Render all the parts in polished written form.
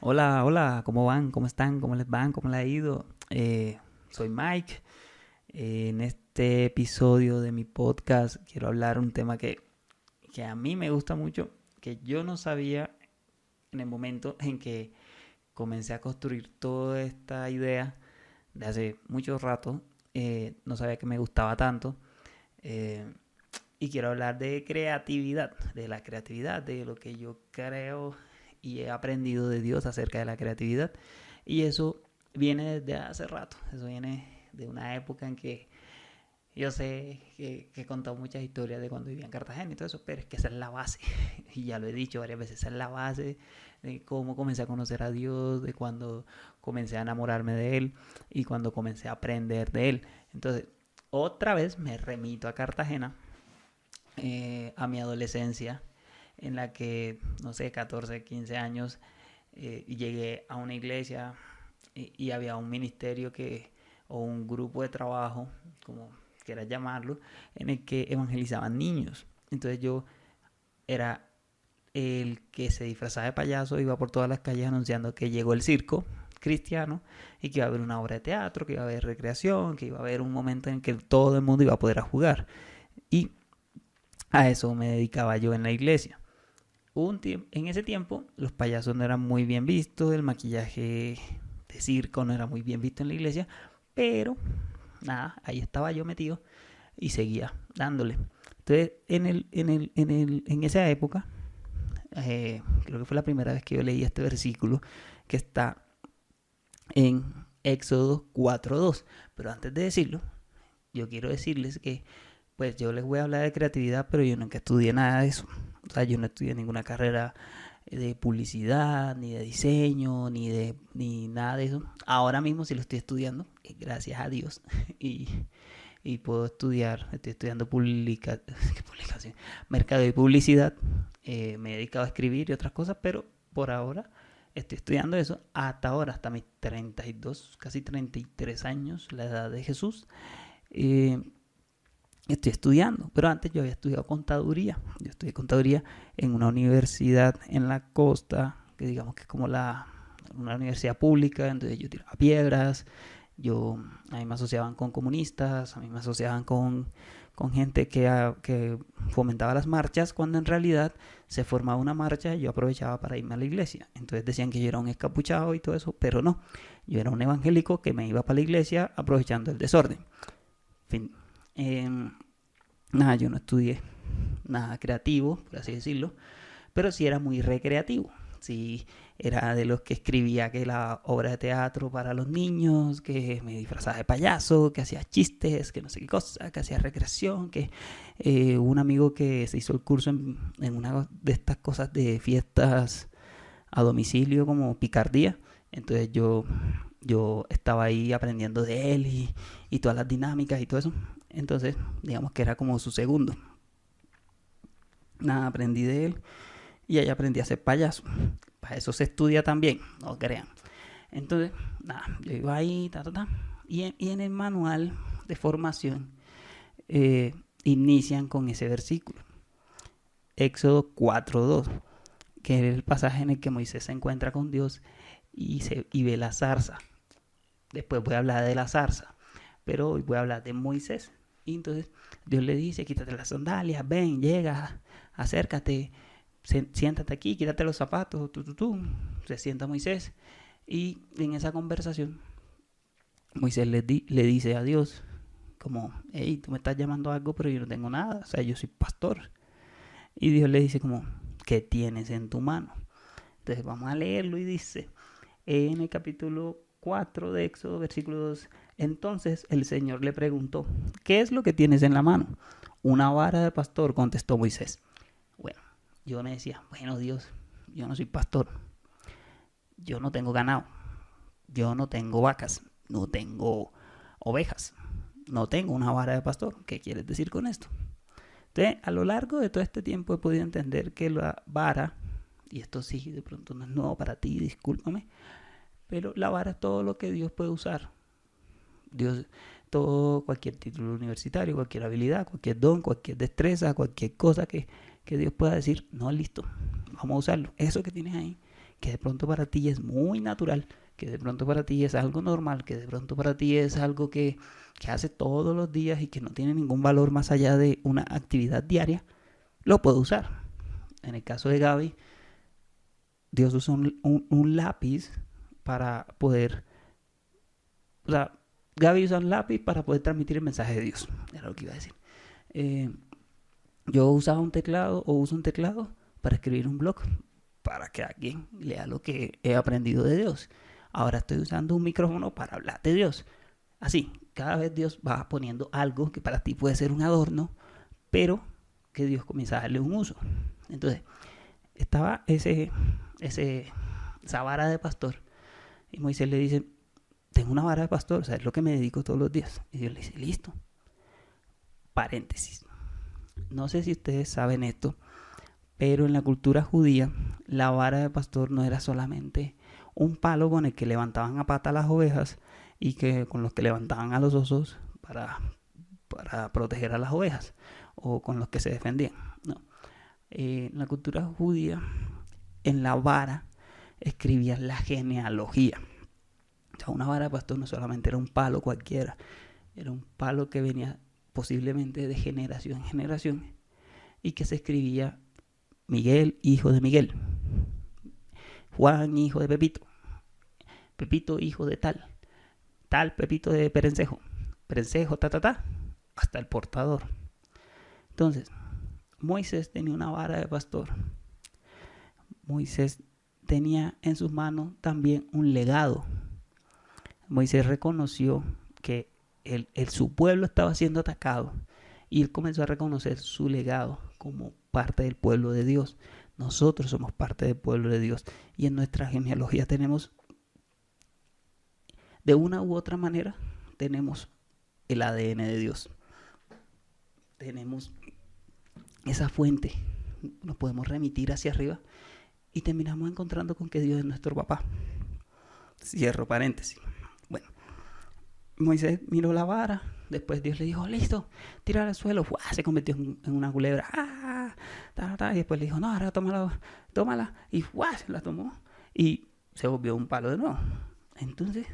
Hola, hola, ¿cómo van? ¿Cómo están? ¿Cómo les van? ¿Cómo les ha ido? Soy Mike. En este episodio de mi podcast quiero hablar un tema que a mí me gusta mucho, que yo no sabía en el momento en que comencé a construir toda esta idea de hace mucho rato. No sabía que me gustaba tanto. eh, y quiero hablar de creatividad, de la creatividad, de lo que yo creo y he aprendido de Dios acerca de la creatividad. Y eso viene desde hace rato, eso viene de una época en que yo sé que he contado muchas historias de cuando vivía en Cartagena y todo eso, pero es que esa es la base. Y ya lo he dicho varias veces, esa es la base de cómo comencé a conocer a Dios, de cuando comencé a enamorarme de Él y cuando comencé a aprender de Él. Entonces, otra vez me remito a Cartagena, a mi adolescencia, en la que, no sé, 14, 15 años, llegué a una iglesia y había un ministerio o un grupo de trabajo, como quieras llamarlo, en el que evangelizaban niños. Entonces yo era el que se disfrazaba de payaso, iba por todas las calles anunciando que llegó el circo cristiano y que iba a haber una obra de teatro, que iba a haber recreación, que iba a haber un momento en que todo el mundo iba a poder jugar. Y a eso me dedicaba yo en la iglesia. En ese tiempo los payasos no eran muy bien vistos, el maquillaje de circo no era muy bien visto en la iglesia, pero nada, ahí estaba yo metido y seguía dándole. Entonces, en esa época, creo que fue la primera vez que yo leí este versículo que está en Éxodo 4:2. Pero antes de decirlo, yo quiero decirles que pues yo les voy a hablar de creatividad, pero yo nunca estudié nada de eso. O sea, yo no estudié ninguna carrera de publicidad, ni de diseño, ni nada de eso. Ahora mismo sí lo estoy estudiando, gracias a Dios. Y, y puedo estudiar, estoy estudiando publicación, mercado y publicidad. Me he dedicado a escribir y otras cosas, pero por ahora estoy estudiando eso hasta ahora, hasta mis 32, casi 33 años, la edad de Jesús. Eh, Estoy estudiando, pero antes yo había estudiado contaduría. Yo estudié contaduría en una universidad en la costa, que digamos que es como una universidad pública, entonces yo tiraba piedras, a mí me asociaban con comunistas, a mí me asociaban con gente que fomentaba las marchas, cuando en realidad se formaba una marcha y yo aprovechaba para irme a la iglesia. Entonces decían que yo era un escapuchado y todo eso, pero no, yo era un evangélico que me iba para la iglesia aprovechando el desorden. Fin. Nada, yo no estudié nada creativo, por así decirlo, pero sí era muy recreativo. Sí, era de los que escribía que la obra de teatro para los niños, que me disfrazaba de payaso, que hacía chistes, que no sé qué cosa, que hacía recreación, que un amigo que se hizo el curso en una de estas cosas de fiestas a domicilio como picardía. Entonces yo estaba ahí aprendiendo de él y todas las dinámicas y todo eso. Entonces, digamos que era como su segundo. Nada, aprendí de él y ahí aprendí a ser payaso. Para eso se estudia también, no crean. Entonces, nada, yo iba ahí, y en el manual de formación inician con ese versículo, Éxodo 4:2, que es el pasaje en el que Moisés se encuentra con Dios y ve la zarza. Después voy a hablar de la zarza, pero hoy voy a hablar de Moisés. Y entonces Dios le dice, quítate las sandalias, ven, llega, acércate, siéntate aquí, quítate los zapatos, Se sienta Moisés y en esa conversación Moisés le dice a Dios como, hey, tú me estás llamando a algo, pero yo no tengo nada, o sea, yo soy pastor. Y Dios le dice como, ¿qué tienes en tu mano? Entonces vamos a leerlo y dice, en el capítulo 4 de Éxodo, versículo 2, entonces el Señor le preguntó, ¿qué es lo que tienes en la mano? Una vara de pastor, contestó Moisés. Bueno, yo me decía, bueno Dios, yo no soy pastor, yo no tengo ganado, yo no tengo vacas, no tengo ovejas, no tengo una vara de pastor. ¿Qué quieres decir con esto? Entonces, a lo largo de todo este tiempo he podido entender que la vara, y esto sí, de pronto no es nuevo para ti, discúlpame, pero la vara es todo lo que Dios puede usar. Dios, todo, cualquier título universitario, cualquier habilidad, cualquier don, cualquier destreza, cualquier cosa que Dios pueda decir, no, listo, vamos a usarlo. Eso que tienes ahí, que de pronto para ti es muy natural, que de pronto para ti es algo normal, que de pronto para ti es algo que haces todos los días y que no tiene ningún valor más allá de una actividad diaria, lo puedo usar. En el caso de Gaby, Dios usa un lápiz para poder... O sea, Gaby usa un lápiz para poder transmitir el mensaje de Dios. Era lo que iba a decir. Yo usaba un teclado o uso un teclado para escribir un blog, para que alguien lea lo que he aprendido de Dios. Ahora estoy usando un micrófono para hablar de Dios. Así, cada vez Dios va poniendo algo que para ti puede ser un adorno, pero que Dios comienza a darle un uso. Entonces, estaba esa vara de pastor, y Moisés le dice, tengo una vara de pastor, o sea, es lo que me dedico todos los días. Y Dios le dice, listo. Paréntesis. No sé si ustedes saben esto, pero en la cultura judía, la vara de pastor no era solamente un palo con el que levantaban a pata las ovejas y que con los que levantaban a los osos para proteger a las ovejas o con los que se defendían. No. En la cultura judía, en la vara escribían la genealogía. O sea, una vara de pastor no solamente era un palo cualquiera, era un palo que venía posiblemente de generación en generación y que se escribía Miguel, hijo de Miguel, Juan, hijo de Pepito, Pepito, hijo de tal, tal Pepito de Perencejo, Perencejo, hasta el portador. Entonces, Moisés tenía una vara de pastor. Moisés tenía en sus manos también un legado. Moisés reconoció que su pueblo estaba siendo atacado y él comenzó a reconocer su legado como parte del pueblo de Dios. Nosotros somos parte del pueblo de Dios y en nuestra genealogía tenemos, de una u otra manera, tenemos el ADN de Dios. Tenemos esa fuente, nos podemos remitir hacia arriba y terminamos encontrando con que Dios es nuestro papá. Cierro paréntesis. Bueno, Moisés miró la vara, después Dios le dijo, listo, tírala al suelo, ¡fua! Se convirtió en una culebra, y después le dijo, no, ahora tómala, y ¡fua! Se la tomó, y se volvió un palo de nuevo. Entonces,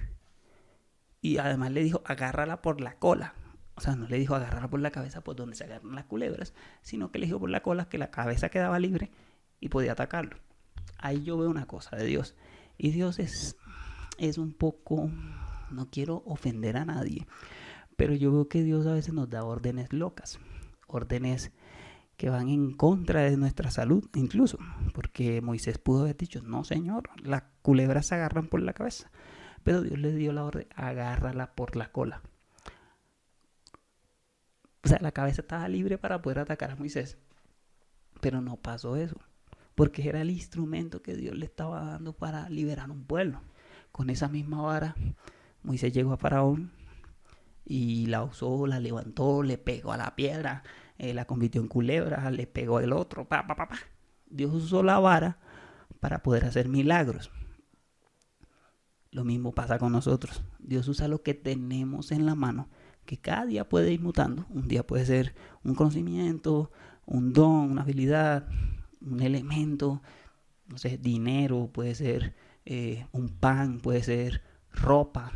y además le dijo, agárrala por la cola. O sea, no le dijo agárrala por la cabeza, por donde se agarran las culebras, sino que le dijo por la cola, que la cabeza quedaba libre y podía atacarlo. Ahí yo veo una cosa de Dios, y Dios es un poco... No quiero ofender a nadie, pero yo veo que Dios a veces nos da órdenes locas, órdenes que van en contra de nuestra salud, incluso, porque Moisés pudo haber dicho, no señor, las culebras se agarran por la cabeza, pero Dios le dio la orden, agárrala por la cola. O sea, la cabeza estaba libre para poder atacar a Moisés, pero no pasó eso, porque era el instrumento que Dios le estaba dando para liberar un pueblo. Con esa misma vara, Moisés llegó a Faraón y la usó, la levantó, le pegó a la piedra, la convirtió en culebra, le pegó el otro, Dios usó la vara para poder hacer milagros. Lo mismo pasa con nosotros. Dios usa lo que tenemos en la mano, que cada día puede ir mutando. Un día puede ser un conocimiento, un don, una habilidad, un elemento, no sé, dinero, puede ser un pan, puede ser ropa,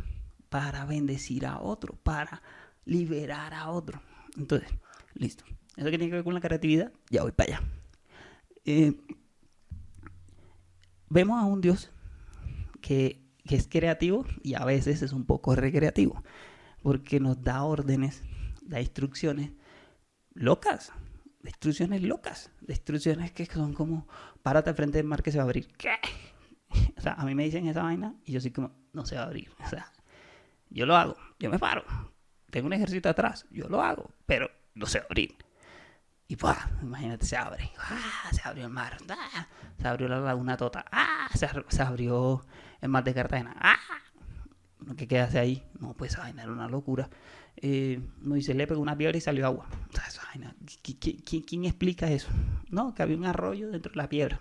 para bendecir a otro, para liberar a otro. Entonces, listo. Eso que tiene que ver con la creatividad, ya voy para allá. Vemos a un Dios que es creativo y a veces es un poco recreativo, porque nos da órdenes, da instrucciones locas, instrucciones que son como, párate al frente del mar que se va a abrir. ¿Qué? O sea, a mí me dicen esa vaina y yo soy como, no se va a abrir. O sea, yo lo hago, yo me paro, tengo un ejército atrás, yo lo hago, pero no se va a abrir. Y pues, imagínate, se abre. Se abrió el mar. Se abrió la laguna Tota. Se abrió el mar de Cartagena. ¿Qué quedase ahí? No, pues esa vaina era una locura. Moisés le pegó una piedra y salió agua. O sea, esa vaina, ¿quién explica eso? No, que había un arroyo dentro de la piedra.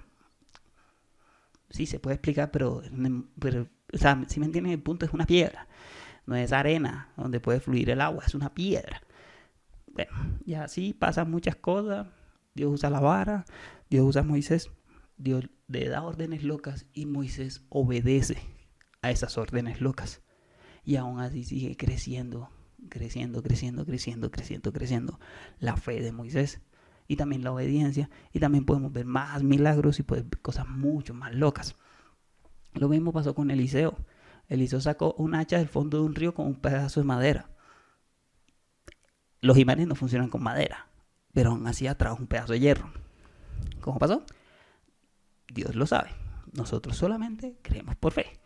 Sí, se puede explicar, pero o sea, si me entienden, el punto es una piedra. No es arena donde puede fluir el agua, es una piedra. Bueno, y así pasan muchas cosas. Dios usa la vara, Dios usa a Moisés, Dios le da órdenes locas y Moisés obedece a esas órdenes locas. Y aún así sigue creciendo la fe de Moisés. Y también la obediencia. Y también podemos ver más milagros y pues, cosas mucho más locas. Lo mismo pasó con Eliseo. Eliseo sacó un hacha del fondo de un río con un pedazo de madera. Los imanes no funcionan con madera, pero aún así trajo un pedazo de hierro. ¿Cómo pasó? Dios lo sabe. Nosotros solamente creemos por fe.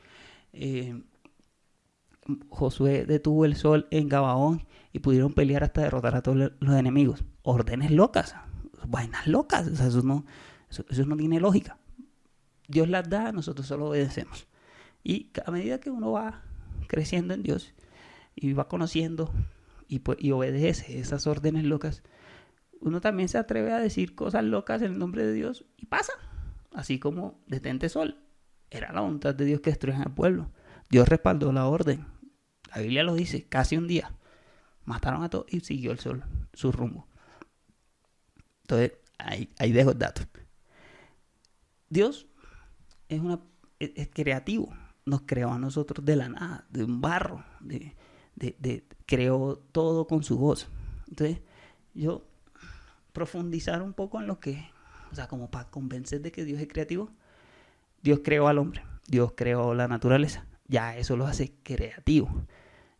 Josué detuvo el sol en Gabaón y pudieron pelear hasta derrotar a todos los enemigos. Órdenes locas, vainas locas, o sea, eso no tiene lógica. Dios las da, nosotros solo obedecemos. Y a medida que uno va creciendo en Dios y va conociendo y obedece esas órdenes locas, uno también se atreve a decir cosas locas en el nombre de Dios y pasa. Así como detente sol, era la voluntad de Dios que destruyan al pueblo. Dios respaldó la orden. La Biblia lo dice, casi un día. Mataron a todos y siguió el sol su rumbo. Entonces, ahí dejo el dato. Dios es creativo. Nos creó a nosotros de la nada, de un barro. Creó todo con su voz. Entonces, yo profundizar un poco en lo que, o sea, como para convencer de que Dios es creativo. Dios creó al hombre. Dios creó la naturaleza. Ya eso lo hace creativo.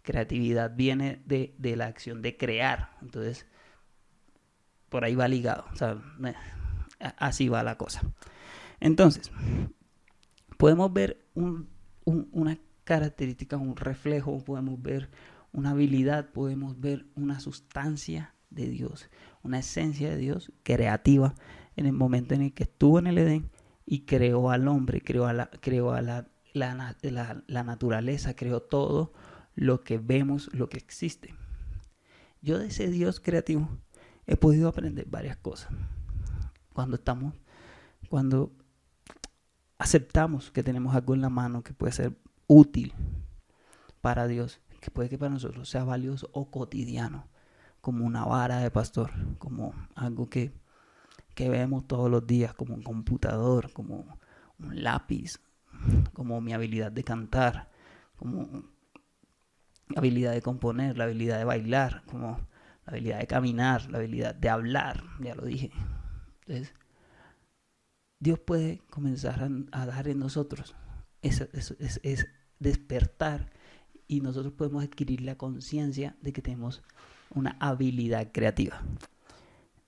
Creatividad viene de la acción de crear. Entonces, por ahí va ligado. O sea, así va la cosa. Entonces, podemos ver una característica, un reflejo, podemos ver una habilidad, podemos ver una sustancia de Dios, una esencia de Dios creativa en el momento en el que estuvo en el Edén y creó al hombre, creó a la naturaleza, creó todo lo que vemos, lo que existe. Yo de ese Dios creativo he podido aprender varias cosas. Cuando aceptamos que tenemos algo en la mano que puede ser útil para Dios, que puede que para nosotros sea valioso o cotidiano, como una vara de pastor, como algo que vemos todos los días, como un computador, como un lápiz, como mi habilidad de cantar, como la habilidad de componer, la habilidad de bailar, como la habilidad de caminar, la habilidad de hablar, ya lo dije. Entonces, Dios puede comenzar a dar en nosotros es despertar y nosotros podemos adquirir la conciencia de que tenemos una habilidad creativa.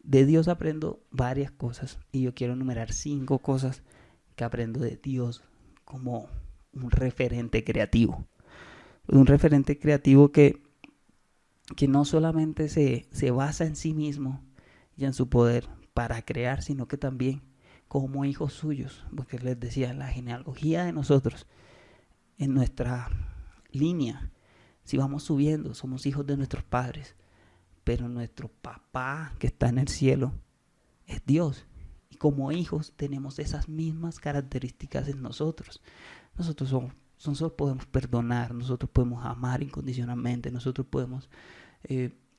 De Dios aprendo varias cosas y yo quiero enumerar 5 cosas que aprendo de Dios como un referente creativo. Un referente creativo que no solamente se basa en sí mismo y en su poder para crear, sino que también como hijos suyos, porque les decía, la genealogía de nosotros, en nuestra línea, si vamos subiendo, somos hijos de nuestros padres, pero nuestro papá que está en el cielo es Dios. Y como hijos tenemos esas mismas características en nosotros. Nosotros podemos perdonar, nosotros podemos amar incondicionalmente, nosotros podemos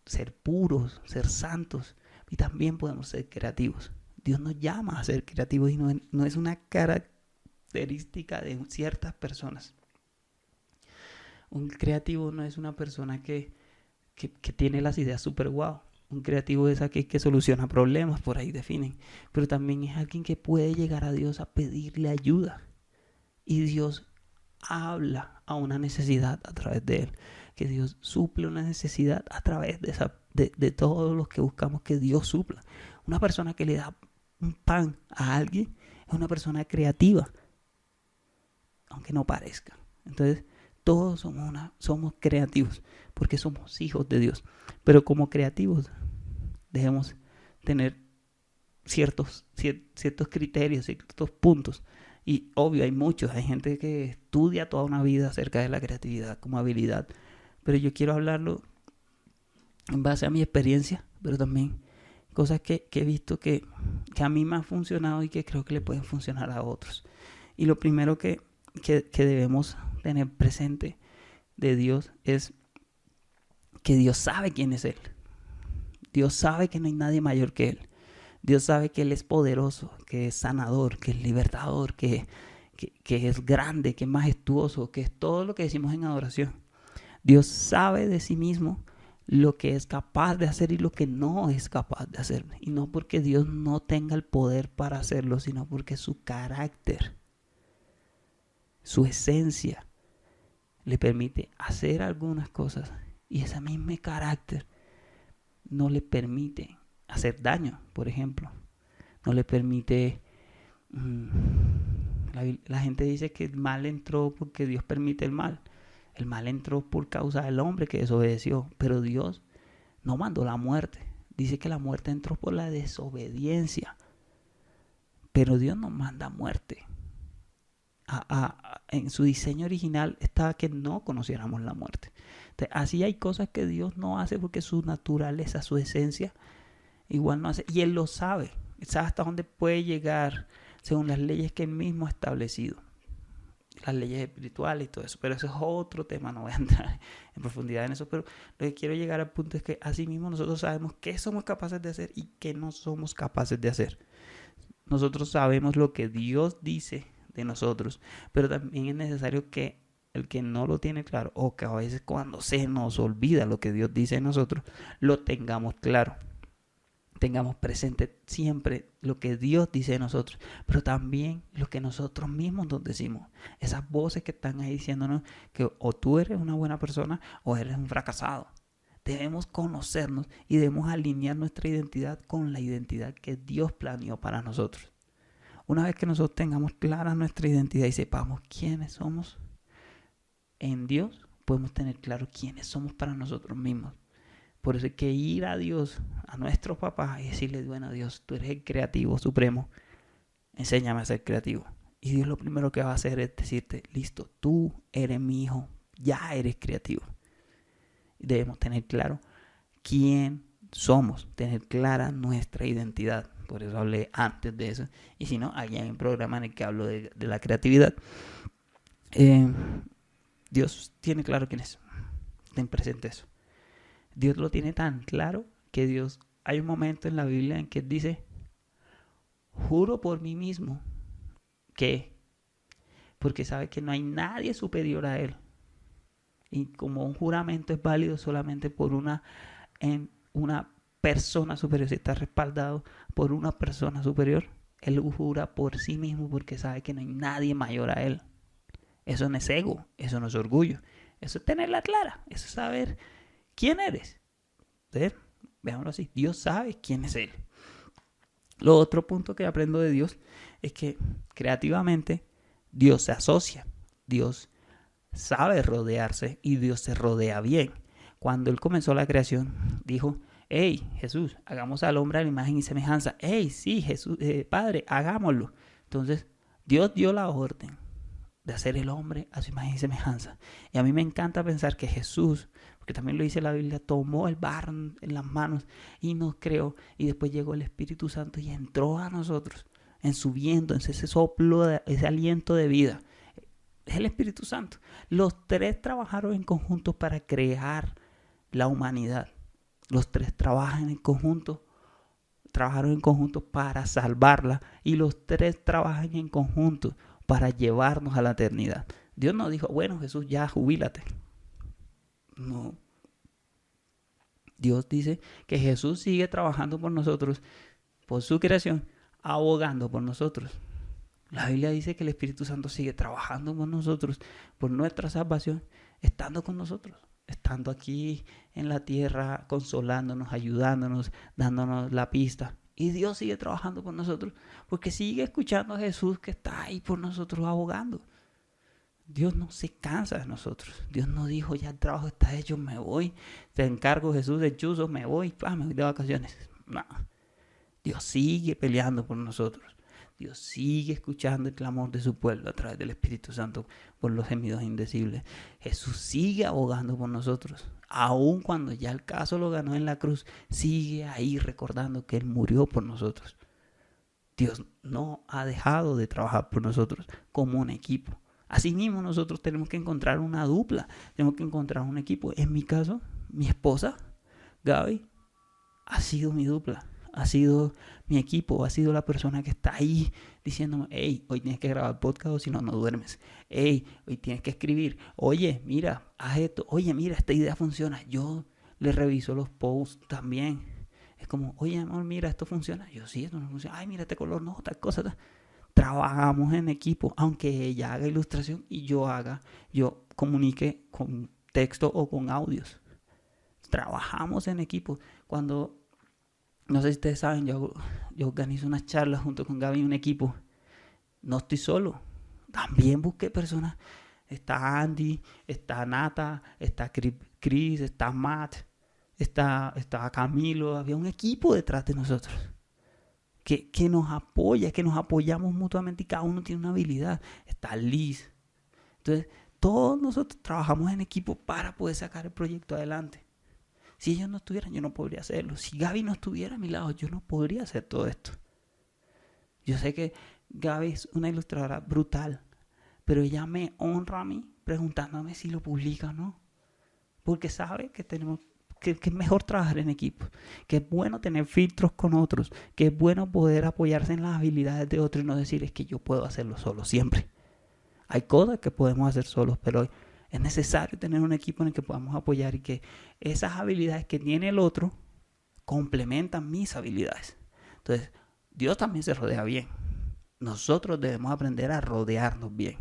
ser puros, ser santos y también podemos ser creativos. Dios nos llama a ser creativos y no es una característica de ciertas personas. Un creativo no es una persona que tiene las ideas súper guau. Un creativo es aquel que soluciona problemas, por ahí definen. Pero también es alguien que puede llegar a Dios a pedirle ayuda. Y Dios habla a una necesidad a través de él. Que Dios suple una necesidad a través de todos los que buscamos que Dios supla. Una persona que le da un pan a alguien es una persona creativa, aunque no parezca. Entonces, todos somos creativos porque somos hijos de Dios. Pero como creativos debemos tener ciertos criterios, ciertos puntos. Y obvio, hay gente que estudia toda una vida acerca de la creatividad como habilidad. Pero yo quiero hablarlo en base a mi experiencia, pero también cosas que he visto que a mí me han funcionado y que creo que le pueden funcionar a otros. Y lo primero que debemos tener presente de Dios es que Dios sabe quién es Él. Dios sabe que no hay nadie mayor que Él. Dios sabe que Él es poderoso, que es sanador, que es libertador, que es grande, que es majestuoso, que es todo lo que decimos en adoración. Dios sabe de sí mismo lo que es capaz de hacer y lo que no es capaz de hacer. Y no porque Dios no tenga el poder para hacerlo, sino porque su carácter, su esencia, le permite hacer algunas cosas. Y ese mismo carácter no le permite hacer daño, por ejemplo. No le permite... La gente dice que el mal entró porque Dios permite el mal. El mal entró por causa del hombre que desobedeció. Pero Dios no mandó la muerte. Dice que la muerte entró por la desobediencia. Pero Dios no manda muerte. En su diseño original estaba que no conociéramos la muerte. Entonces, así hay cosas que Dios no hace porque su naturaleza, su esencia, igual no hace. Y Él lo sabe. Él sabe hasta dónde puede llegar según las leyes que Él mismo ha establecido. Las leyes espirituales y todo eso. Pero eso es otro tema. No voy a entrar en profundidad en eso. Pero lo que quiero llegar al punto es que así mismo nosotros sabemos qué somos capaces de hacer y qué no somos capaces de hacer. Nosotros sabemos lo que Dios dice de nosotros, pero también es necesario que el que no lo tiene claro, o que a veces cuando se nos olvida lo que Dios dice de nosotros, lo tengamos claro, tengamos presente siempre lo que Dios dice de nosotros, pero también lo que nosotros mismos nos decimos, esas voces que están ahí diciéndonos que o tú eres una buena persona o eres un fracasado. Debemos conocernos y debemos alinear nuestra identidad con la identidad que Dios planeó para nosotros. Una vez que nosotros tengamos clara nuestra identidad y sepamos quiénes somos en Dios, podemos tener claro quiénes somos para nosotros mismos. Por eso hay que ir a Dios, a nuestro papá, y decirle, bueno, Dios, tú eres el creativo supremo, enséñame a ser creativo. Y Dios lo primero que va a hacer es decirte, listo, tú eres mi hijo, ya eres creativo. Y debemos tener claro quién somos, tener clara nuestra identidad. Por eso hablé antes de eso. Y si no, allá hay un programa en el que hablo de la creatividad. Dios tiene claro quién es. Ten presente eso. Dios lo tiene tan claro que Dios, hay un momento en la Biblia en que dice, juro por mí mismo que, porque sabe que no hay nadie superior a Él. Y como un juramento es válido solamente por una persona superior, si está respaldado por una persona superior, Él jura por sí mismo porque sabe que no hay nadie mayor a Él. Eso no es ego, eso no es orgullo, eso es tenerla clara, eso es saber quién eres. ¿Sí? Veámoslo así, Dios sabe quién es Él. Lo otro punto que aprendo de Dios es que creativamente Dios se asocia, Dios sabe rodearse y Dios se rodea bien. Cuando Él comenzó la creación, dijo, hey, Jesús, hagamos al hombre a la imagen y semejanza. Hey, sí, Jesús, Padre, hagámoslo. Entonces, Dios dio la orden de hacer el hombre a su imagen y semejanza. Y a mí me encanta pensar que Jesús, porque también lo dice la Biblia, tomó el barro en las manos y nos creó. Y después llegó el Espíritu Santo y entró a nosotros en su viento, en ese soplo, ese aliento de vida. Es el Espíritu Santo. Los tres trabajaron en conjunto para crear la humanidad. Los tres trabajaron en conjunto para salvarla y los tres trabajan en conjunto para llevarnos a la eternidad. Dios no dijo, bueno, Jesús, ya jubílate. No. Dios dice que Jesús sigue trabajando por nosotros, por su creación, abogando por nosotros. La Biblia dice que el Espíritu Santo sigue trabajando por nosotros, por nuestra salvación, estando con nosotros, estando aquí en la tierra, consolándonos, ayudándonos, dándonos la pista. Y Dios sigue trabajando por nosotros, porque sigue escuchando a Jesús que está ahí por nosotros abogando. Dios no se cansa de nosotros. Dios no dijo, ya el trabajo está hecho, me voy, te encargo Jesús de chuzo, me voy de vacaciones. No. Dios sigue peleando por nosotros. Dios sigue escuchando el clamor de su pueblo a través del Espíritu Santo por los gemidos indecibles. Jesús sigue abogando por nosotros. Aun cuando ya el caso lo ganó en la cruz, sigue ahí recordando que Él murió por nosotros. Dios no ha dejado de trabajar por nosotros como un equipo. Asimismo, nosotros tenemos que encontrar una dupla, tenemos que encontrar un equipo. En mi caso, mi esposa, Gaby, ha sido mi dupla. ha sido mi equipo, ha sido la persona que está ahí diciéndome, hey, hoy tienes que grabar podcast o si no, no duermes. Hey, hoy tienes que escribir. Oye, mira, haz esto. Oye, mira, esta idea funciona. Yo le reviso los posts también. Es como, oye, amor, mira, esto funciona. Yo, sí, esto no funciona. Ay, mira, este color, no, tal cosa, tal. Trabajamos en equipo, aunque ella haga ilustración y yo comunique con texto o con audios. Trabajamos en equipo. Cuando, no sé si ustedes saben, yo organizo unas charlas junto con Gaby en un equipo. No estoy solo. También busqué personas. Está Andy, está Nata, está Chris, está Matt, está Camilo. Había un equipo detrás de nosotros que nos apoya, que nos apoyamos mutuamente y cada uno tiene una habilidad. Está Liz. Entonces, todos nosotros trabajamos en equipo para poder sacar el proyecto adelante. Si ellos no estuvieran, yo no podría hacerlo. Si Gaby no estuviera a mi lado, yo no podría hacer todo esto. Yo sé que Gaby es una ilustradora brutal, pero ella me honra a mí preguntándome si lo publica o no. Porque sabe que tenemos que es mejor trabajar en equipo, que es bueno tener filtros con otros, que es bueno poder apoyarse en las habilidades de otros y no decir es que yo puedo hacerlo solo siempre. Hay cosas que podemos hacer solos, pero es necesario tener un equipo en el que podamos apoyar y que esas habilidades que tiene el otro complementan mis habilidades. Entonces, Dios también se rodea bien. Nosotros debemos aprender a rodearnos bien.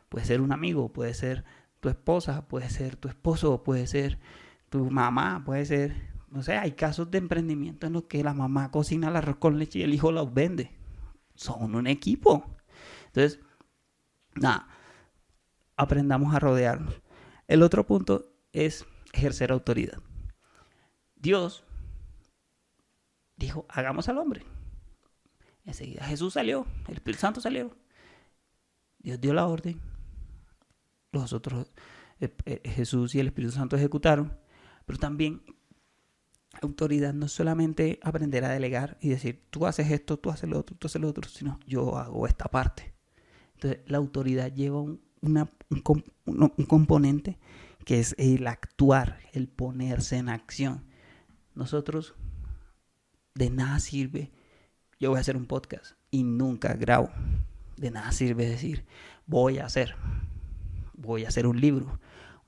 Puede ser un amigo, puede ser tu esposa, puede ser tu esposo, puede ser tu mamá, puede ser, no sé, hay casos de emprendimiento en los que la mamá cocina el arroz con leche y el hijo los vende. Son un equipo. Entonces, nada, aprendamos a rodearnos. El otro punto es ejercer autoridad. Dios dijo, hagamos al hombre. Enseguida Jesús salió, el Espíritu Santo salió. Dios dio la orden. Los otros, Jesús y el Espíritu Santo ejecutaron. Pero también autoridad no es solamente aprender a delegar y decir, tú haces esto, tú haces lo otro, tú haces lo otro, sino yo hago esta parte. Entonces la autoridad lleva un componente que es el actuar, el ponerse en acción. Nosotros de nada sirve, yo voy a hacer un podcast y nunca grabo. De nada sirve decir, voy a hacer un libro,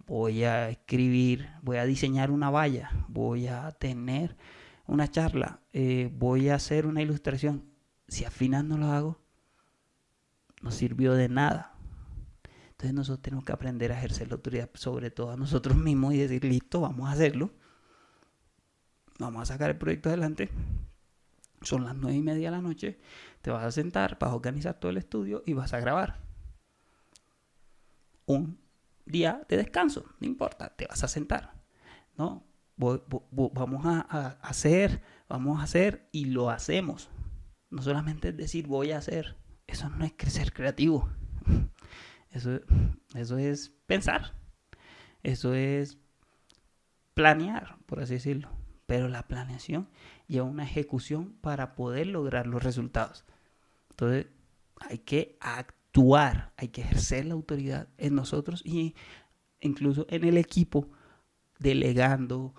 voy a escribir, voy a diseñar una valla, voy a tener una charla, voy a hacer una ilustración. Si al final no lo hago, no sirvió de nada. Entonces nosotros tenemos que aprender a ejercer la autoridad sobre todo a nosotros mismos y decir, listo, vamos a hacerlo. Vamos a sacar el proyecto adelante. Son las 9:30 de la noche. Te vas a sentar, vas a organizar todo el estudio y vas a grabar. Un día de descanso, no importa, te vas a sentar. ¿No? Vamos a hacer y lo hacemos. No solamente es decir voy a hacer. Eso no es ser creativo. Eso es pensar. Eso es planear, por así decirlo. Pero la planeación lleva una ejecución para poder lograr los resultados. Entonces, hay que actuar, hay que ejercer la autoridad en nosotros y incluso en el equipo, delegando,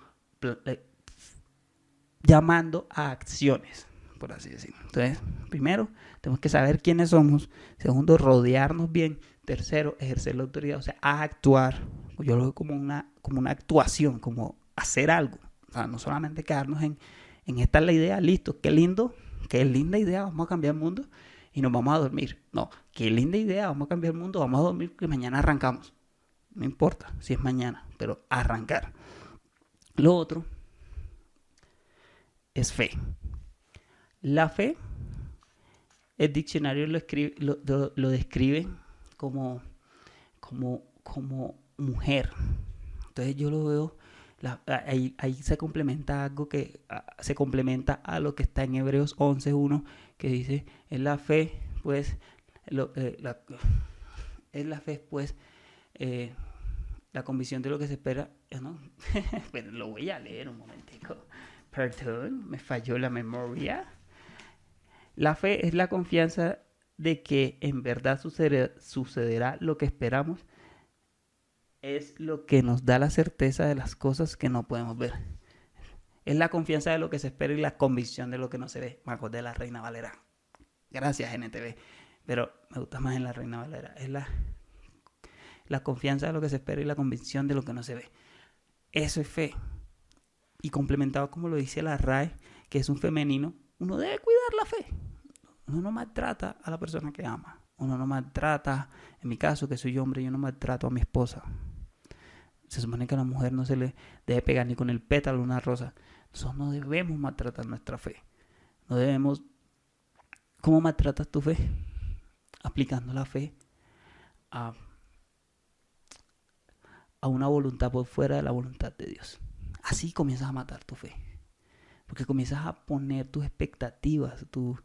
llamando a acciones, por así decirlo. Entonces, primero, tenemos que saber quiénes somos. Segundo, rodearnos bien. Tercero, ejercer la autoridad, o sea, actuar. Yo lo veo como una actuación, como hacer algo. O sea, no solamente quedarnos en esta es la idea, listo, qué lindo, qué linda idea, vamos a cambiar el mundo y nos vamos a dormir. No, qué linda idea, vamos a cambiar el mundo, vamos a dormir porque mañana arrancamos. No importa si es mañana, pero arrancar. Lo otro es fe. La fe, el diccionario lo describe como mujer. Entonces yo lo veo, ahí se complementa algo que se complementa a lo que está en Hebreos 11:1, que dice, es la fe, pues, es la fe, pues, la convicción de lo que se espera, ¿no? Pero lo voy a leer un momentico. Perdón, me falló la memoria. La fe es la confianza de que en verdad sucederá lo que esperamos. Es lo que nos da la certeza de las cosas que no podemos ver. Es la confianza de lo que se espera y la convicción de lo que no se ve. Me acordé de la Reina Valera. Gracias, NTV. Pero me gusta más en la Reina Valera. Es la confianza de lo que se espera y la convicción de lo que no se ve. Eso es fe. Y complementado, como lo dice la RAE, que es un femenino, uno debe cuidar la fe. Uno no maltrata a la persona que ama. Uno no maltrata, en mi caso, que soy hombre, yo no maltrato a mi esposa. Se supone que a la mujer no se le debe pegar ni con el pétalo de una rosa. Nosotros no debemos maltratar nuestra fe. No debemos... ¿Cómo maltratas tu fe? Aplicando la fe a una voluntad por fuera de la voluntad de Dios. Así comienzas a matar tu fe. Porque comienzas a poner tus expectativas, tu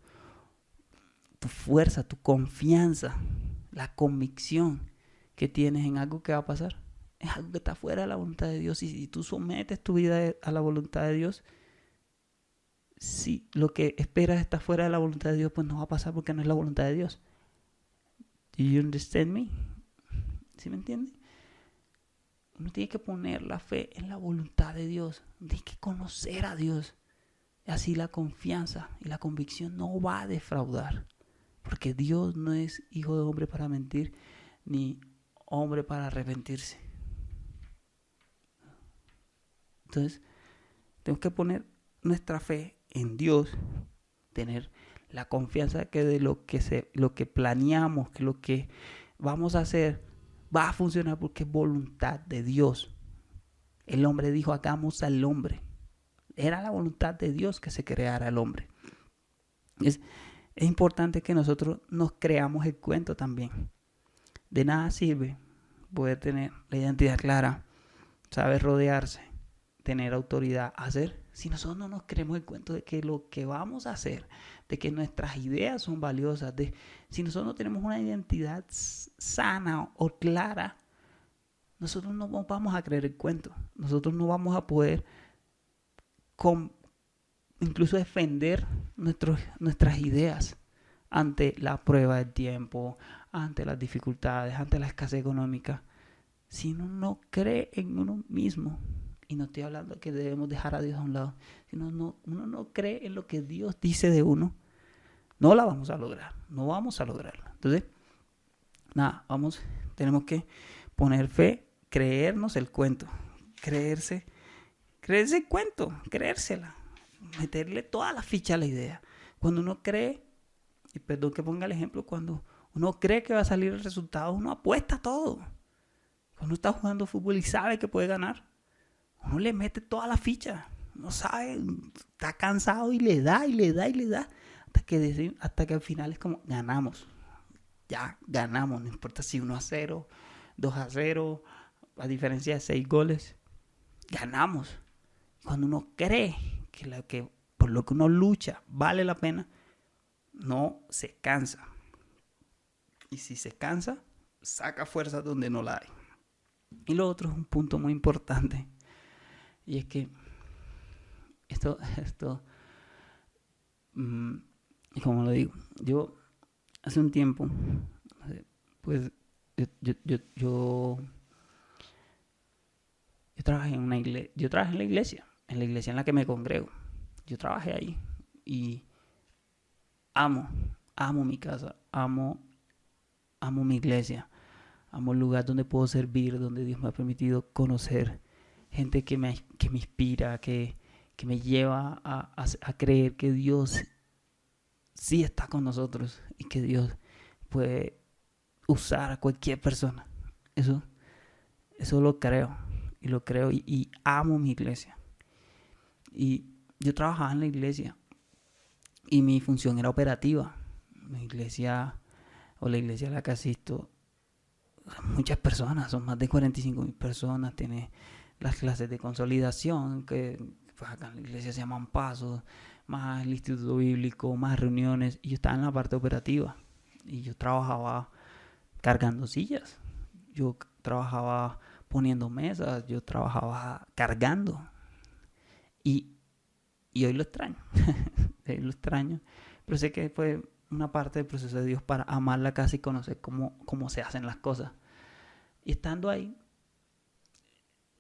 fuerza, tu confianza, la convicción que tienes en algo que va a pasar. Es algo que está fuera de la voluntad de Dios. Y si tú sometes tu vida a la voluntad de Dios, si lo que esperas está fuera de la voluntad de Dios, pues no va a pasar porque no es la voluntad de Dios. Do you understand me? ¿Sí me entiendes? Uno tiene que poner la fe en la voluntad de Dios. Uno tiene que conocer a Dios. Y así la confianza y la convicción no va a defraudar. Porque Dios no es hijo de hombre para mentir, ni hombre para arrepentirse. Entonces, tenemos que poner nuestra fe en Dios, tener la confianza que de lo que planeamos, que lo que vamos a hacer va a funcionar porque es voluntad de Dios. El hombre dijo, hagamos al hombre. Era la voluntad de Dios que se creara el hombre. Es importante que nosotros nos creamos el cuento también. De nada sirve poder tener la identidad clara, saber rodearse, tener autoridad, hacer, si nosotros no nos creemos el cuento de que lo que vamos a hacer, de que nuestras ideas son valiosas, si nosotros no tenemos una identidad sana o clara, nosotros no vamos a creer el cuento. Nosotros no vamos a poder incluso defender nuestras ideas ante la prueba del tiempo, ante las dificultades, ante la escasez económica. Si uno no cree en uno mismo, y no estoy hablando de que debemos dejar a Dios a un lado, si uno no cree en lo que Dios dice de uno, no la vamos a lograr, no vamos a lograrla. Entonces, nada, tenemos que poner fe, creernos el cuento, creerse el cuento, creérsela, meterle toda la ficha a la idea. Cuando uno cree, y perdón que ponga el ejemplo, cuando uno cree que va a salir el resultado, uno apuesta todo. Cuando uno está jugando fútbol y sabe que puede ganar, uno le mete toda la ficha. Uno sabe, está cansado y le da, hasta que al final es como, ganamos. Ya, ganamos, no importa si 1-0, 2-0, a diferencia de 6 goles, ganamos. Cuando uno cree que por lo que uno lucha vale la pena, no se cansa. Y si se cansa, saca fuerza donde no la hay. Y lo otro es un punto muy importante. Y es que esto como lo digo, yo hace un tiempo, pues yo trabajé en la iglesia, en la que me congrego. Yo trabajé ahí y amo mi casa, amo mi iglesia, amo el lugar donde puedo servir, donde Dios me ha permitido conocer gente que me inspira, que me lleva a creer que Dios sí está con nosotros y que Dios puede usar a cualquier persona. Eso lo creo y amo mi iglesia. Y yo trabajaba en la iglesia y mi función era operativa. La iglesia a la que asisto, muchas personas, son más de 45,000 personas. Tiene las clases de consolidación, que pues acá en la iglesia se llaman pasos, más el instituto bíblico, más reuniones. Y yo estaba en la parte operativa y yo trabajaba cargando sillas, yo trabajaba poniendo mesas, yo trabajaba cargando. Y hoy lo extraño. Hoy lo extraño, pero sé que fue una parte del proceso de Dios para amar la casa y conocer cómo se hacen las cosas. Y estando ahí,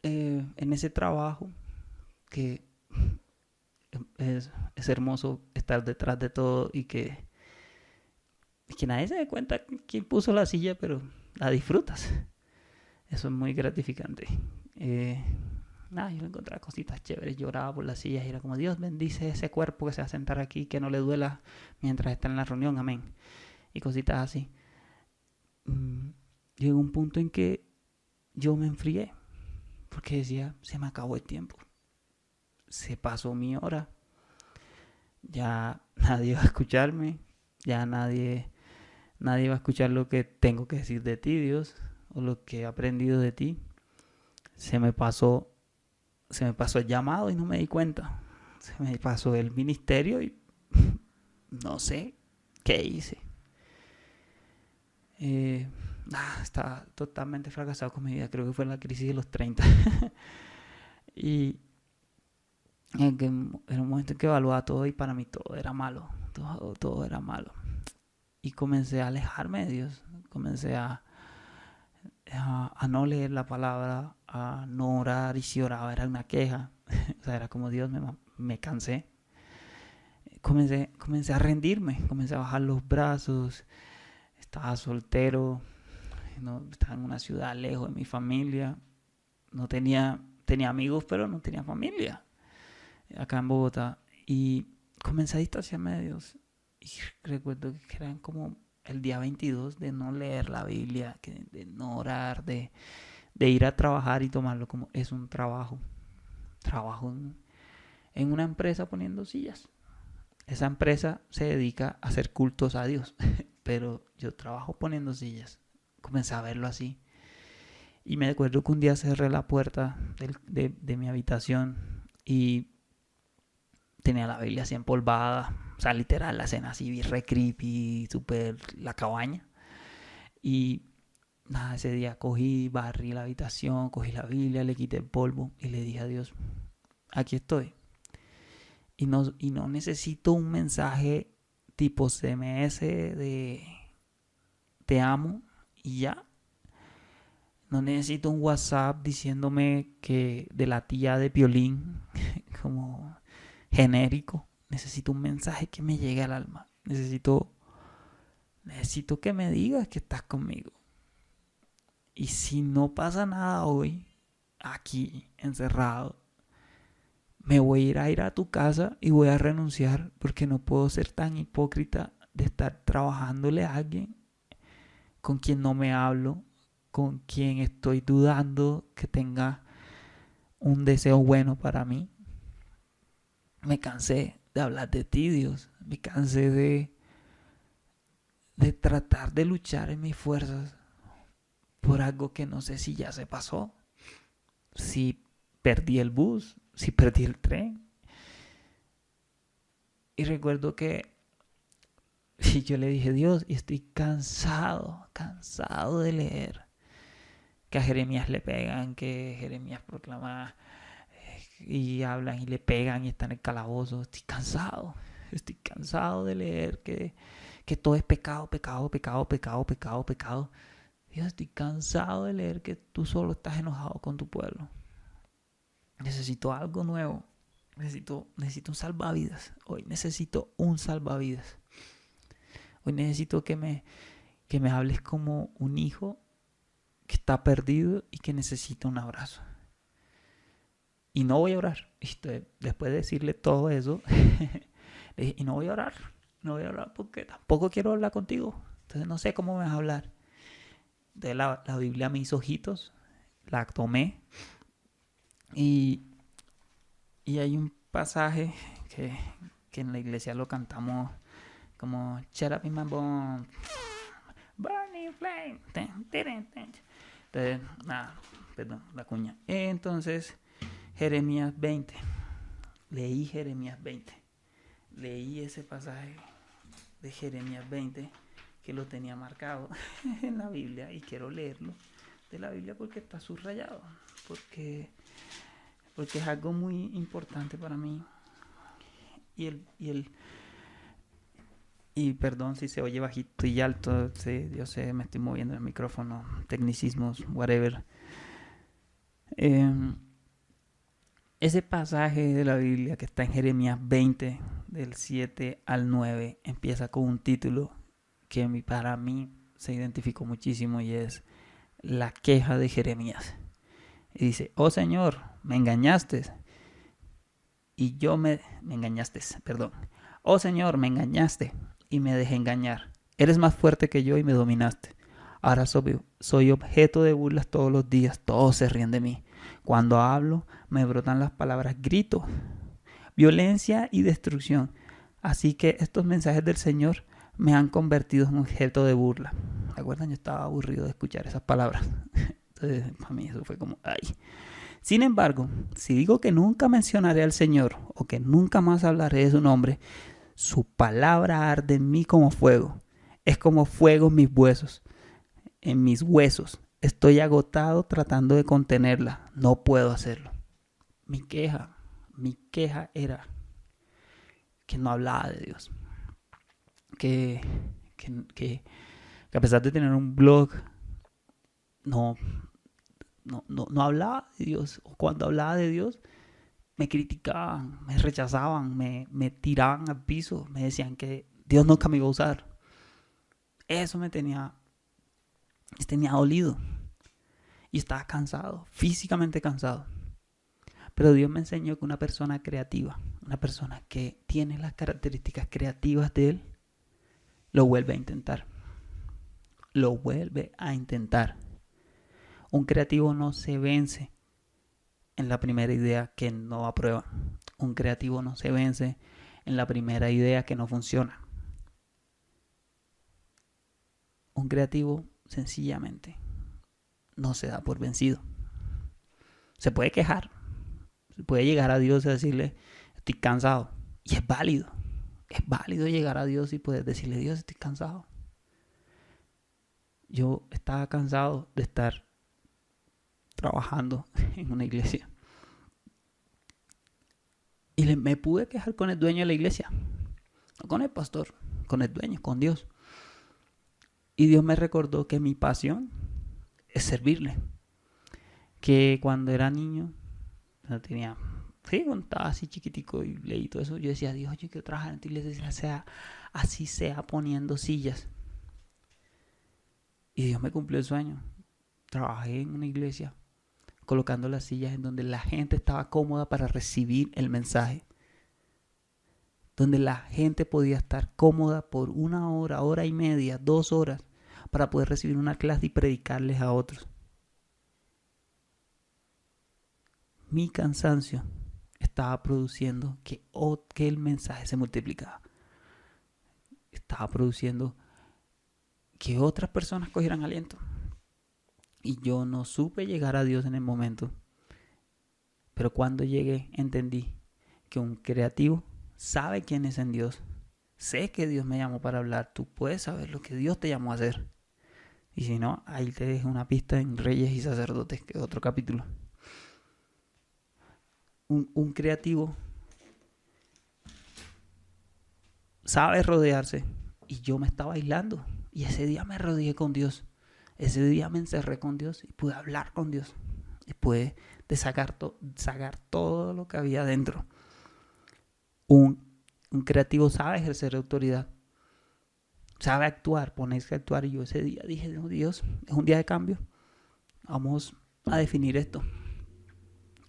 en ese trabajo, que es hermoso estar detrás de todo y que nadie se dé cuenta quién puso la silla, pero la disfrutas. Eso es muy gratificante. Yo encontraba cositas chéveres, lloraba por las sillas y era como, Dios bendice ese cuerpo que se va a sentar aquí, que no le duela mientras está en la reunión, amén. Y cositas así. Llegó un punto en que yo me enfrié, porque decía, se me acabó el tiempo, se pasó mi hora, ya nadie va a escucharme, ya nadie va a escuchar lo que tengo que decir de ti, Dios, o lo que he aprendido de ti. Se me pasó el llamado y no me di cuenta. Se me pasó el ministerio y no sé qué hice. Estaba totalmente fracasado con mi vida. Creo que fue en la crisis de los 30. Y era un momento en que evaluaba todo y para mí todo era malo. Todo era malo. Y comencé a alejarme de Dios. Comencé a no leer la palabra, a no orar, y si oraba era una queja. O sea, era como, Dios, me cansé. Comencé a rendirme, comencé a bajar los brazos. Estaba soltero, no, estaba en una ciudad lejos de mi familia. No tenía amigos, pero no tenía familia acá en Bogotá. Y comencé a distanciarme de Dios. Y recuerdo que eran como el día 22 de no leer la Biblia, de no orar, de ir a trabajar y tomarlo como es un trabajo. Trabajo en una empresa poniendo sillas. Esa empresa se dedica a hacer cultos a Dios, pero yo trabajo poniendo sillas. Comencé a verlo así. Y me acuerdo que un día cerré la puerta de mi habitación y tenía la Biblia así empolvada. O sea, literal, la escena así re creepy, súper la cabaña. Y nada, ese día barrí la habitación, cogí la Biblia, le quité el polvo y le dije a Dios, aquí estoy. Y no necesito un mensaje tipo CMS de te amo y ya. No necesito un WhatsApp diciéndome que de la tía de Piolín, como genérico. Necesito un mensaje que me llegue al alma. Necesito que me digas que estás conmigo. Y si no pasa nada hoy, aquí, encerrado, me voy a ir a tu casa y voy a renunciar porque no puedo ser tan hipócrita de estar trabajándole a alguien con quien no me hablo, con quien estoy dudando que tenga un deseo bueno para mí. Me cansé de hablar de ti, Dios. Me cansé de tratar de luchar en mis fuerzas por algo que no sé si ya se pasó. Si perdí el bus, si perdí el tren. Y recuerdo que yo le dije, Dios, y estoy cansado de leer que a Jeremías le pegan, que Jeremías proclama y hablan y le pegan y está en el calabozo. Estoy cansado de leer que todo es pecado. Dios, estoy cansado de leer que tú solo estás enojado con tu pueblo. Necesito algo nuevo. Necesito un salvavidas. Hoy necesito un salvavidas. Hoy necesito que me hables como un hijo que está perdido y que necesita un abrazo. Y no voy a orar. Después de decirle todo eso, le dije, y no voy a orar. No voy a hablar porque tampoco quiero hablar contigo. Entonces no sé cómo me vas a hablar. Entonces la Biblia me hizo ojitos. La tomé. Y hay un pasaje que en la iglesia lo cantamos como Shut up in my bones, burning flame. Entonces, perdón, la cuña. Entonces, Jeremías 20. Leí Jeremías 20. Leí ese pasaje de Jeremías 20 que lo tenía marcado en la Biblia y quiero leerlo de la Biblia porque está subrayado, porque es algo muy importante para mí. Y perdón si se oye bajito y alto, yo sé, me estoy moviendo el micrófono, tecnicismos, whatever. Ese pasaje de la Biblia que está en Jeremías 20, del 7 al 9, empieza con un título que para mí se identificó muchísimo y es la queja de Jeremías. Y dice, oh Señor, me engañaste y me engañaste, perdón. Oh Señor, me engañaste y me dejé engañar. Eres más fuerte que yo y me dominaste. Ahora soy objeto de burlas todos los días. Todos se ríen de mí. Cuando hablo, me brotan las palabras grito, violencia y destrucción. Así que estos mensajes del Señor me han convertido en objeto de burla. ¿Se acuerdan? Yo estaba aburrido de escuchar esas palabras. Entonces, para mí eso fue como, ay. Sin embargo, si digo que nunca mencionaré al Señor o que nunca más hablaré de su nombre, su palabra arde en mí como fuego. Es como fuego en mis huesos. Estoy agotado tratando de contenerla. No puedo hacerlo. Mi queja era que no hablaba de Dios. Que a pesar de tener un blog, no hablaba de Dios. O cuando hablaba de Dios, me criticaban, me rechazaban, me tiraban al piso, me decían que Dios nunca me iba a usar. Eso me tenía dolido. Y estaba cansado, físicamente cansado. Pero Dios me enseñó que una persona creativa, una persona que tiene las características creativas de Él, lo vuelve a intentar. Lo vuelve a intentar. Un creativo no se vence en la primera idea que no aprueba. Un creativo no se vence en la primera idea que no funciona. Un creativo sencillamente no se da por vencido. Se puede quejar, se puede llegar a Dios y decirle, estoy cansado. Y es válido llegar a Dios y poder decirle, Dios, estoy cansado. Yo estaba cansado de estar trabajando en una iglesia. Y me pude quejar con el dueño de la iglesia, no con el pastor, con el dueño, con Dios. Y Dios me recordó que mi pasión es servirle. Que cuando era niño, cuando estaba así chiquitico y leí todo eso, yo decía, Dios, yo quiero trabajar en tu iglesia, así sea poniendo sillas. Y Dios me cumplió el sueño. Trabajé en una iglesia colocando las sillas en donde la gente estaba cómoda para recibir el mensaje. Donde la gente podía estar cómoda por 1 hora, 1 hora y media, 2 horas para poder recibir una clase y predicarles a otros. Mi cansancio estaba produciendo que el mensaje se multiplicaba. Estaba produciendo que otras personas cogieran aliento. Y yo no supe llegar a Dios en el momento. Pero cuando llegué, entendí que un creativo sabe quién es en Dios. Sé que Dios me llamó para hablar. Tú puedes saber lo que Dios te llamó a hacer. Y si no, ahí te dejo una pista en Reyes y Sacerdotes, que es otro capítulo. Un creativo sabe rodearse. Y yo me estaba aislando. Y ese día me rodeé con Dios. Ese día me encerré con Dios y pude hablar con Dios. Y pude sacar todo lo que había dentro. Un creativo sabe ejercer autoridad. Sabe actuar, ponerse a actuar. Y yo ese día dije, no, Dios, es un día de cambio. Vamos a definir esto.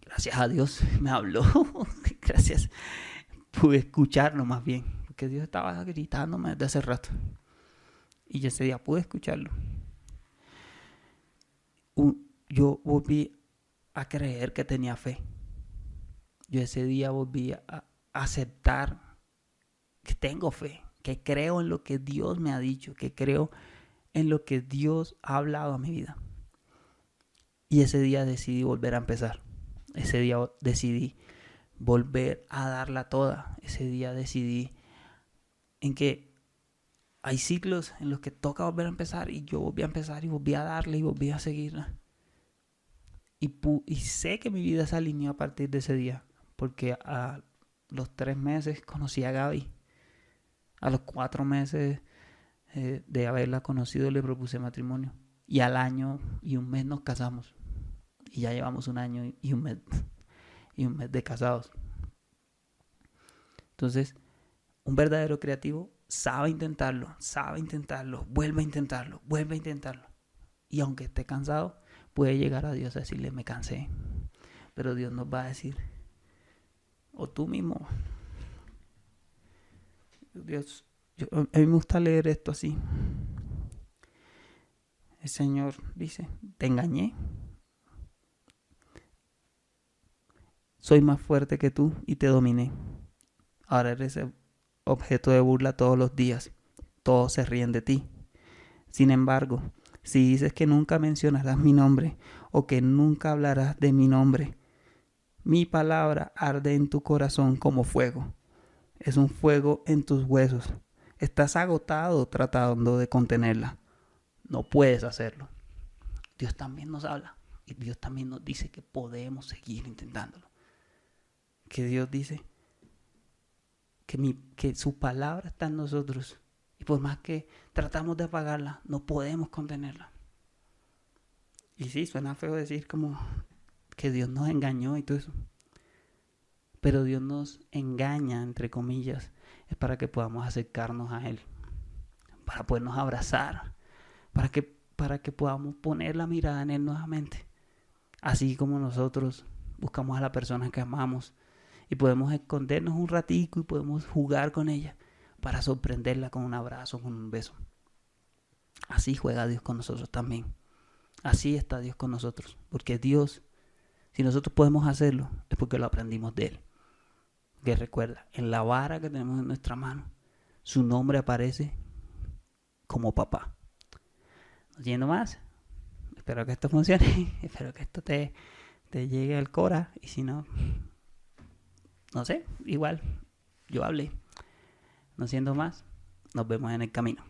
Gracias a Dios me habló. Gracias. Pude escucharlo más bien. Porque Dios estaba gritándome desde hace rato. Y yo ese día pude escucharlo. Yo volví a creer que tenía fe. Yo ese día volví a aceptar que tengo fe, que creo en lo que Dios me ha dicho, que creo en lo que Dios ha hablado a mi vida. Y ese día decidí volver a empezar. Ese día decidí volver a darla toda. Ese día decidí en que hay ciclos en los que toca volver a empezar y yo volví a empezar y volví a darle y volví a seguirla. Y sé que mi vida se alineó a partir de ese día, porque a los 3 meses conocí a Gaby. A los 4 meses de haberla conocido le propuse matrimonio. Y al año y un mes nos casamos. Y ya llevamos 1 año y un mes. y un mes de casados. Entonces, un verdadero creativo sabe intentarlo, vuelve a intentarlo. Y aunque esté cansado, puede llegar a Dios a decirle, me cansé. Pero Dios nos va a decir, o tú mismo, Dios, a mí me gusta leer esto así. El Señor dice, te engañé. Soy más fuerte que tú y te dominé. Ahora eres objeto de burla todos los días. Todos se ríen de ti. Sin embargo, si dices que nunca mencionarás mi nombre o que nunca hablarás de mi nombre, mi palabra arde en tu corazón como fuego. Es un fuego en tus huesos. Estás agotado tratando de contenerla. No puedes hacerlo. Dios también nos habla y Dios también nos dice que podemos seguir intentándolo. Que Dios dice que su palabra está en nosotros y por más que tratamos de apagarla, no podemos contenerla. Y sí, suena feo decir como que Dios nos engañó y todo eso. Pero Dios nos engaña, entre comillas, es para que podamos acercarnos a Él, para podernos abrazar, para que podamos poner la mirada en Él nuevamente. Así como nosotros buscamos a la persona que amamos y podemos escondernos un ratico y podemos jugar con ella para sorprenderla con un abrazo, con un beso. Así juega Dios con nosotros también. Así está Dios con nosotros. Porque Dios, si nosotros podemos hacerlo, es porque lo aprendimos de Él. Que recuerda, en la vara que tenemos en nuestra mano, su nombre aparece como papá. No yendo más, espero que esto funcione, espero que esto te llegue al cora, y si no, no sé, igual, yo hablé. No siendo más, nos vemos en el camino.